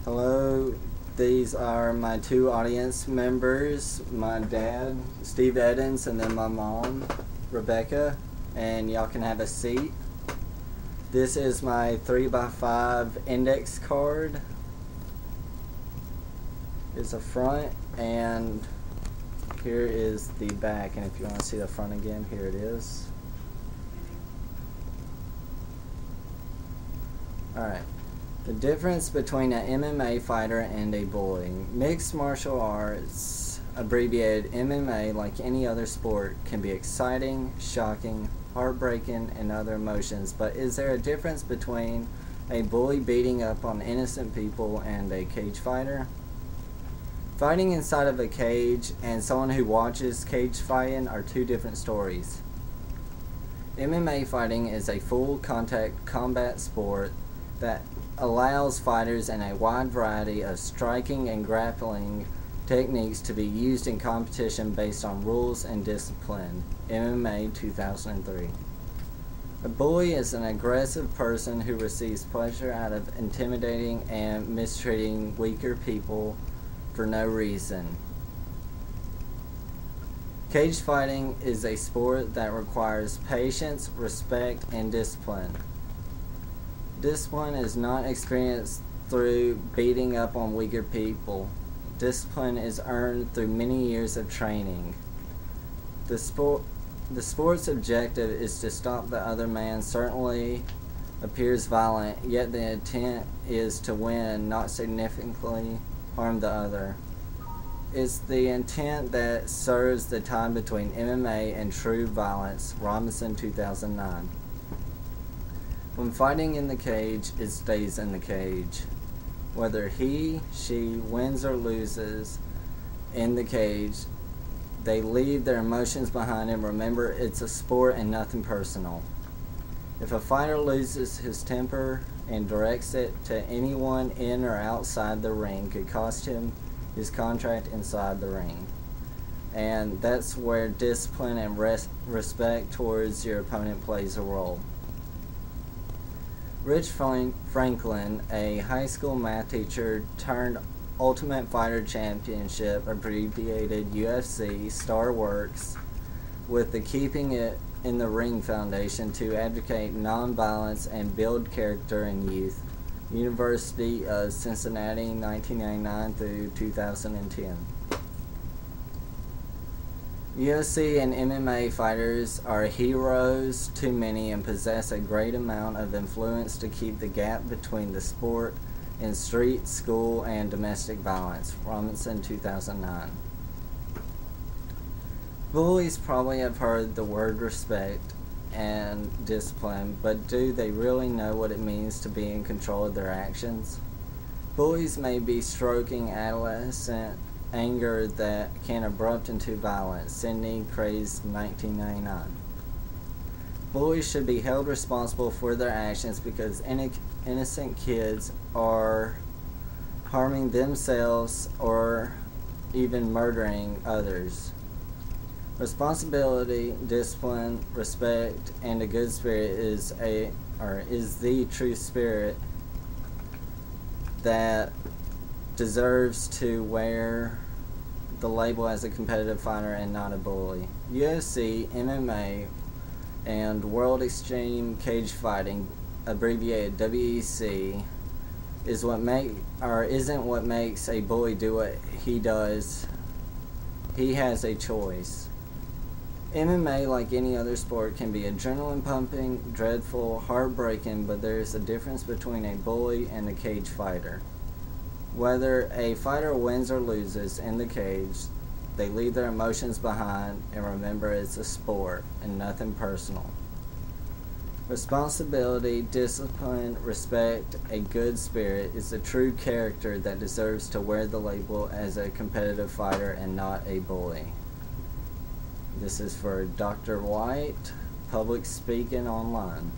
Hello, these are my two audience members, my dad, Steve Eddins, and then my mom, Rebecca, and y'all can have a seat. This is my 3x5 index card. It's a front, and here is the back, and if you want to see the front again, here it is. Alright. The difference between an MMA fighter and a bully. Mixed martial arts, abbreviated MMA, like any other sport, can be exciting, shocking, heartbreaking, and other emotions. But is there a difference between a bully beating up on innocent people and a cage fighter? Fighting inside of a cage and someone who watches cage fighting are two different stories. MMA fighting is a full contact combat sport that allows fighters in a wide variety of striking and grappling techniques to be used in competition based on rules and discipline. MMA 2003. A bully is an aggressive person who receives pleasure out of intimidating and mistreating weaker people for no reason. Cage fighting is a sport that requires patience, respect, and discipline. Discipline is not experienced through beating up on weaker people. Discipline is earned through many years of training. The sport's objective is to stop the other man. Certainly appears violent, yet the intent is to win, not significantly harm the other. It's the intent that serves the time between MMA and true violence. Robinson 2009. When fighting in the cage, it stays in the cage. Whether he, she wins or loses in the cage, they leave their emotions behind and remember it's a sport and nothing personal. If a fighter loses his temper and directs it to anyone in or outside the ring, it could cost him his contract inside the ring. And that's where discipline and respect towards your opponent plays a role. Rich Franklin, a high school math teacher turned Ultimate Fighter Championship, abbreviated UFC, star works with the Keeping It in the Ring Foundation to advocate nonviolence and build character in youth. University of Cincinnati, 1999 through 2010. UFC and MMA fighters are heroes to many and possess a great amount of influence to keep the gap between the sport and street, school, and domestic violence. Robinson 2009. Bullies probably have heard the word respect and discipline, but do they really know what it means to be in control of their actions? Bullies may be stroking adolescent anger that can erupt into violence. Sidney Craze, 1999. Bullies should be held responsible for their actions because innocent kids are harming themselves or even murdering others. Responsibility, discipline, respect, and a good spirit is the true spirit that deserves to wear the label as a competitive fighter and not a bully. UFC, MMA, and World Extreme Cage Fighting, abbreviated WEC, isn't what makes a bully do what he does. He has a choice. MMA, like any other sport, can be adrenaline pumping, dreadful, heartbreaking, but there is a difference between a bully and a cage fighter. Whether a fighter wins or loses in the cage, they leave their emotions behind and remember it's a sport and nothing personal. Responsibility, discipline, respect, a good spirit is the true character that deserves to wear the label as a competitive fighter and not a bully. This is for Dr. White, Public Speaking Online.